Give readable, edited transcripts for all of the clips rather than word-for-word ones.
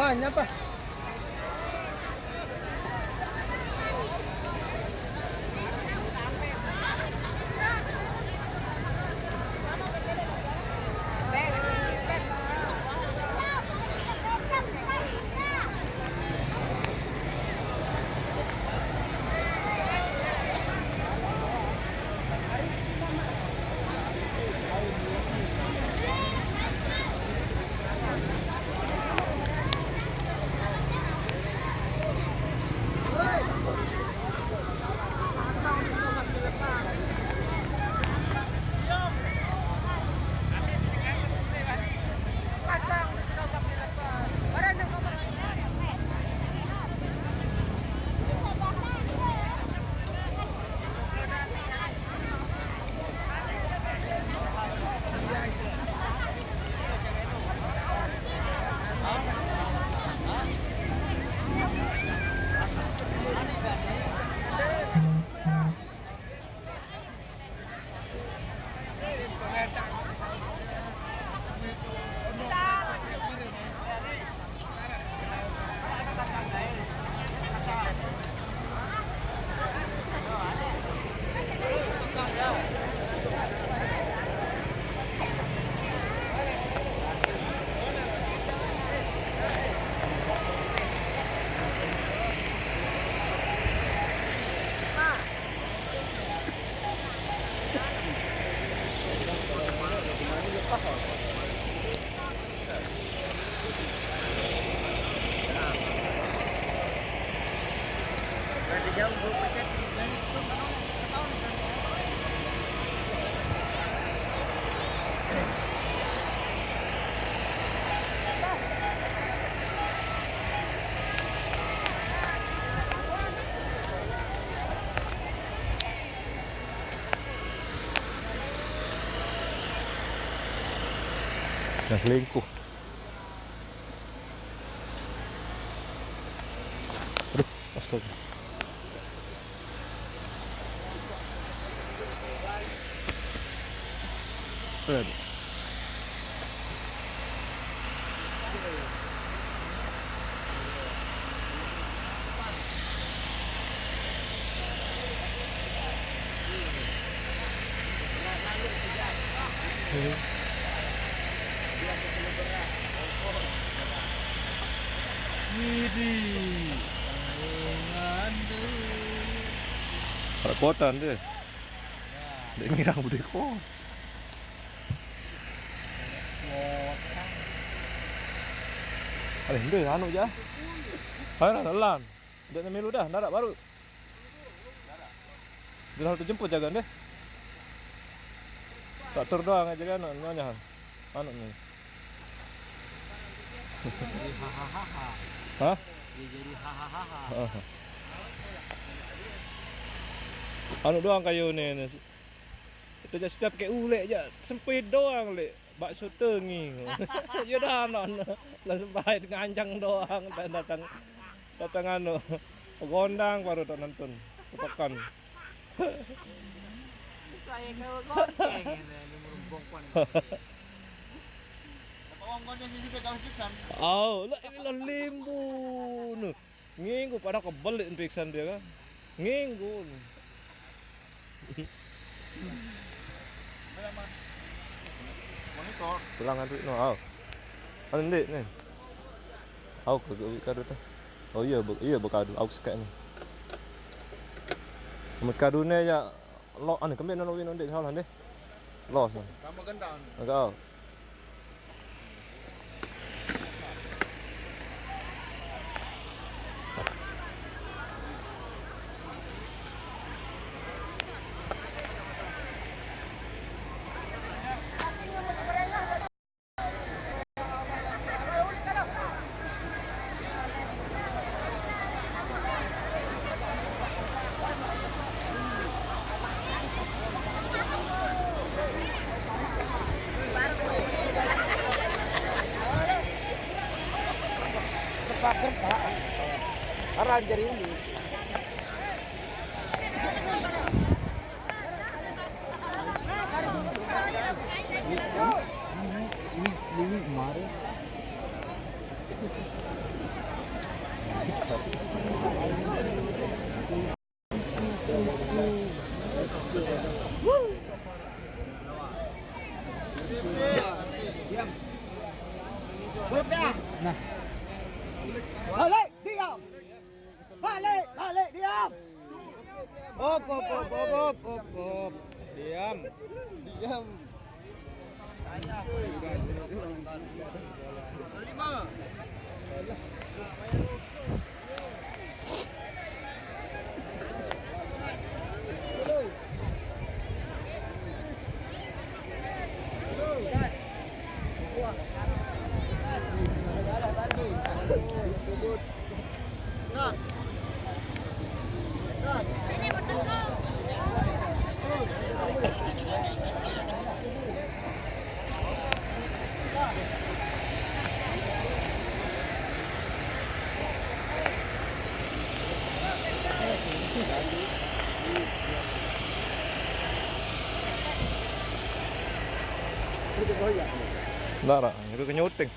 Banyak pak. Yang selingkuh. Aduh, astaga. Aduh. Repotan deh. Dia ngirang bude ko. Ada hende anu aja. Ayo jalan. Udah nemilu dah, darat baru. Dia harus jemput jaga deh. Tak tur doang aja kan nyonya. Anu nih. Hah? Jadi hahaha. Anu doang kayu nih. Itu aja setiap kayak ulek aja sempit doang lek. Bakso tengi. Ya dah anak langsung baik ngancang doang datang anu. Gondang baru tak nonton. Kepekan. Saya kau gonceng ini merumpongkan. Ngomongnya sih kita kau cuksan. Oh, lah ini lah limbu. Nuh. Nginggu pada kebelik piksan dia kan. Nginggu. Monitor. Pulang duit no. Au. Anu ndek nih. Au ke kado teh. Oh iya bekado au sekak ni. Mekadune ya lo anu kemben no win ndek salah ndek. Los. Kamu gendang. Enggak. Pakai Pak. Arah jadi ini. Ini kemarin. Nah. Balik, diam. Balik, diam. Op. Diam. Nggak, itu kenyuting.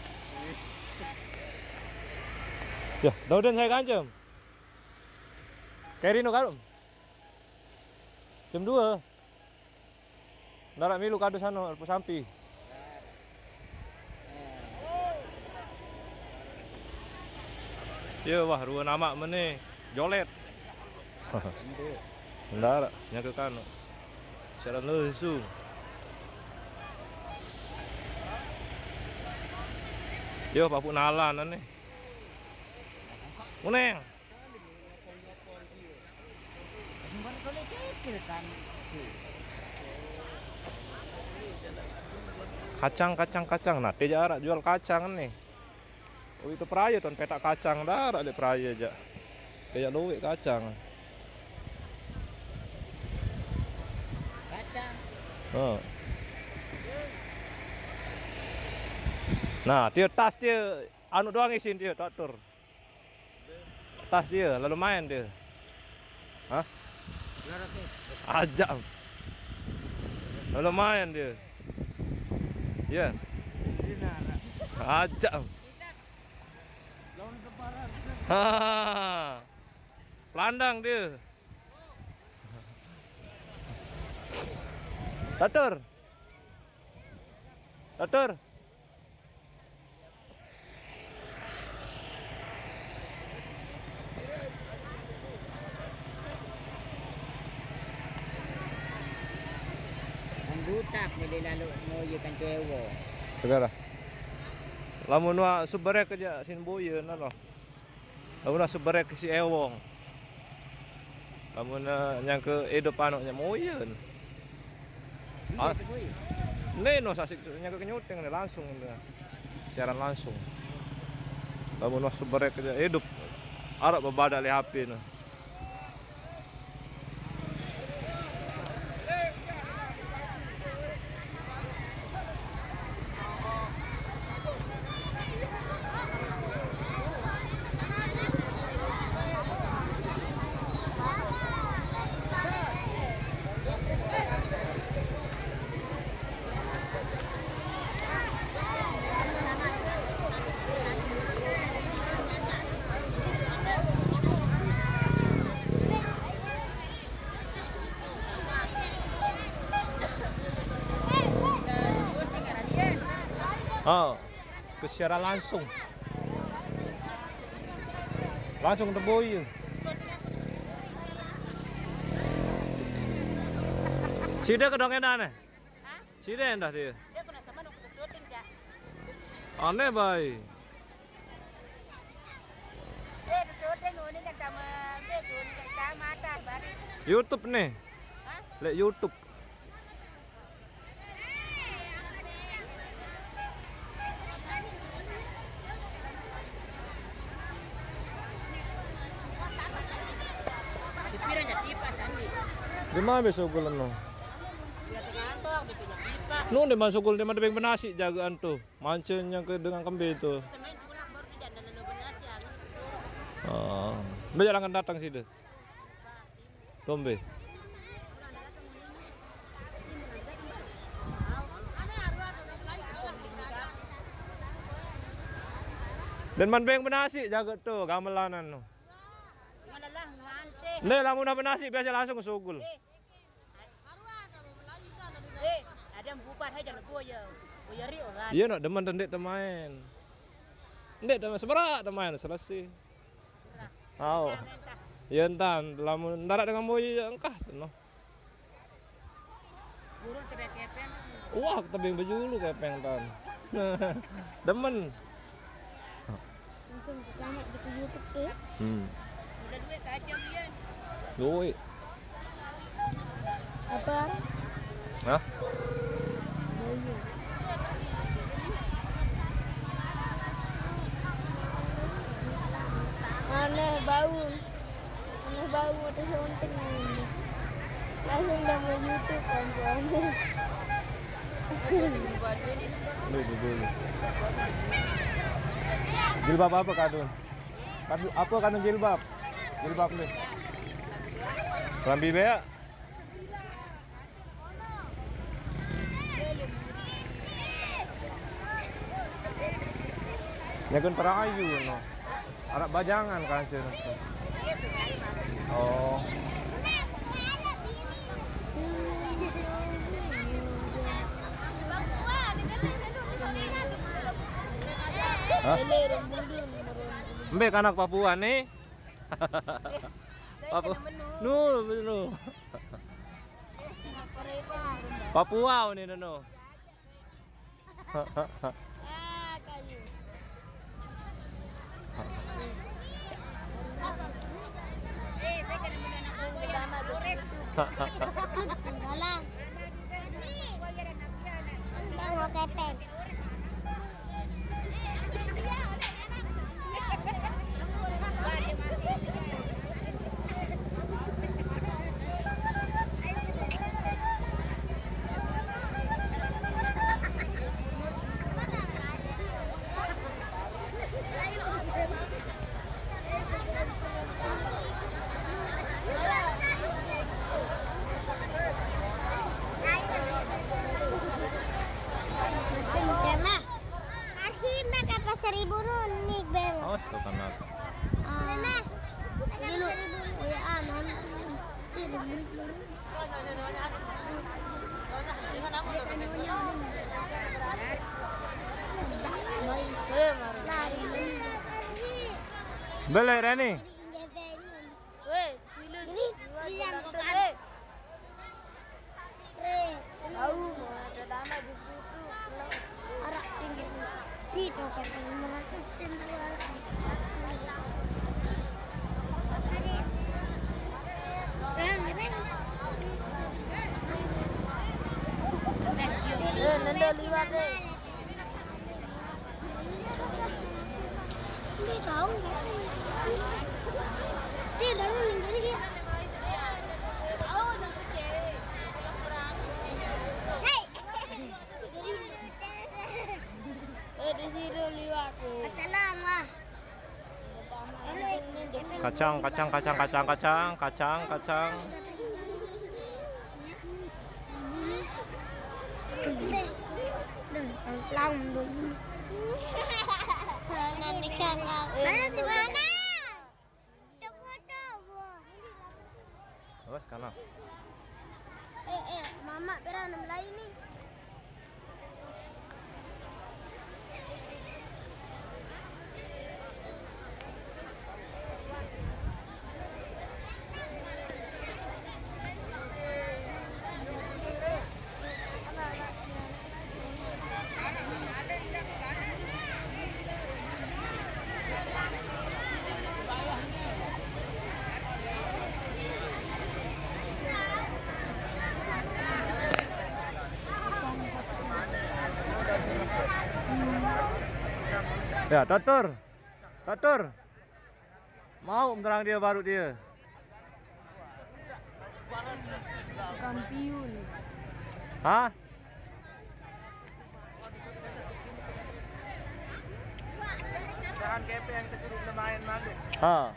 Ya, dauden saya kancem. Keri no karum. Jam 2. Nara milu kado sana sampi. Iya wah ruang nama mana jolet. Nara nyaka kano. Secara lesu. Yo papu nalan ane. Muneng. Kacang. Nah, dia jarak jual kacang nih. Oh itu peraya ton petak kacang dah, ada peraya aja. Kayak luwek kacang. Kacang. Oh. Nah, dia tas dia anu doang isin dia dokter. Tas dia lalu main dia. Hah? Ajam. Lalu main dia. Ya. Ajam. Ha. Pelandang dia. Dokter. Butak ni lalu ngoyukan cewo. Segala. Lamun wa subarek aja sin boyeun aloh. Lamun subarek si ewong. Lamun nyang ke edop anu nya moyeun. Ah. No sasik nyang ke kenyuteng langsung siaran langsung. Lamun wa subarek aja edop arep babadak le HP na. Oh, ke secara langsung terboy. Sida kedongen dah Sida endah dia. Dia kena sama nuk syuting ya. Aneh bay. Dia syuting ini kan sama dia kun kan mata bari. YouTube nih. Hah? Lek YouTube. Dipiranya pipa sandi. Di mana besok bulan no? Dia ngambang bikinnya pipa. No di masuk gul di mana beng benasi jagaan tuh. Mancen yang ke dengan kembe itu. Semain pulang baru di jantan dan benasi angin. Oh. Be jangan datang sih deh. Tombe. Dan man beng benasi jaga tuh gamelanan no. Nih, lamun dapat nasi biasa langsung ke sugul. Ada bupat aja jangan gua ya. Gua yari orang. Iya, nak demen tendek temain. Ndek teman seberak temain selesai. Oh. Ya entan, lamun ndarak dengan boy engkah teno. Burung kepeng. Wah, tebing bejulu kepeng tan. Demen. Langsung tanya di YouTube tuh. Udah duit aja dia. Duit. Apa? Hah? Aneh bau ada sontek ini. Langsung dah mau YouTube kan tuh. Dulu. Jilbab apa kadun? Apa kadun jilbab? Jilbab nih. Kelambi bea. Nyagun perayu no. Arak bajangan kan sih. Oh. Hah? Mbek anak Papua nih. Papua. Betul. Papua nih no. Kayu. Saya kena menanam Galang. Mau kepeng. Kencana. Kahim apa 1000 nun nih beng. Oh, itu kan aku. Dulu. Ya anon. Beli Reni. Nanda liwat deh. Dia tahu nggak? Dia baru dari dia. Oh, jangan cewek. Hei. Di sini liwat. Katalan lah. Kacang. Long dulu. Nanti kan. Mana di mana? Coba. Awas kana. Mama beranam lain nih. Ya, Tatur. Mau menerang dia baru dia. Kampiun. Hah? Jangan kepe yang kecurung main mandi. Ha.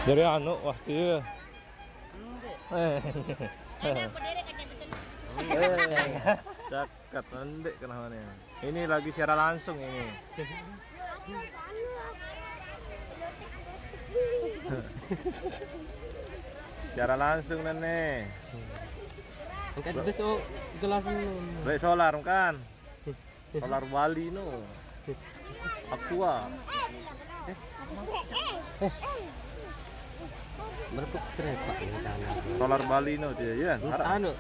Dari anu wah iya. Cakat ndek kenapa. Ini lagi siaran langsung ini. Siaran langsung nenek. Angkat besok gelas Baik solar kan? Solar Bali no. Aqua. berpuk trepak ini tanah. Solar Bali no dia ya. Harap. Anu,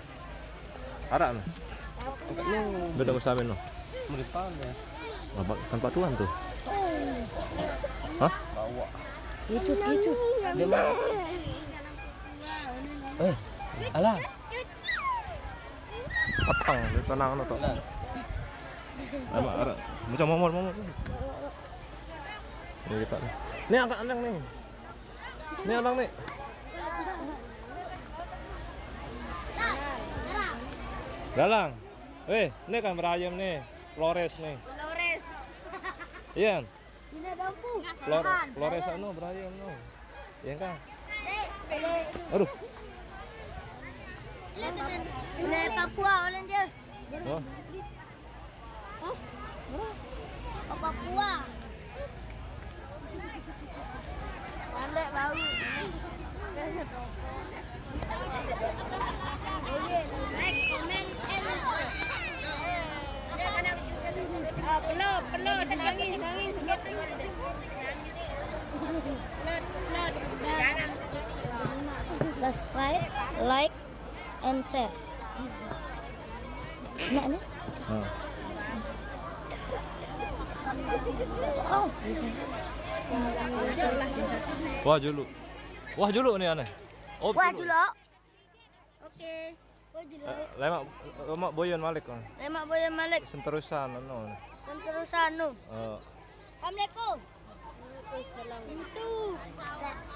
Harap no. angkatnya Beda musamin no. meripan ya. Apa kan Pak Tuan tuh? Hah? YouTube. Dia mau. Alah. Petang, dia tenang no tok. Lama harap. Macam momol. Ini kita nih. Nih angkat andang nih. Nih andang nih. Dalang. Ini kan berayam nih. Flores nih. Flores. Iya. Ini dampu. Flores anu berayam no. Iya kan? Aduh. Oleh Papua, oleh dia. Oh. Papua. Pandai bau. Like, comment, and Pelot, nangis. subscribe, like, and share. Nak ni? Ah. Oh. Wah julu nih aneh. Oh, Wah julok. Okey. Wah julok. Lemak boyon Malik kan. Lemak boya Malik. Senterusan anu. Senterusan nu. Eh, Assalamualaikum. Waalaikumsalam. YouTube.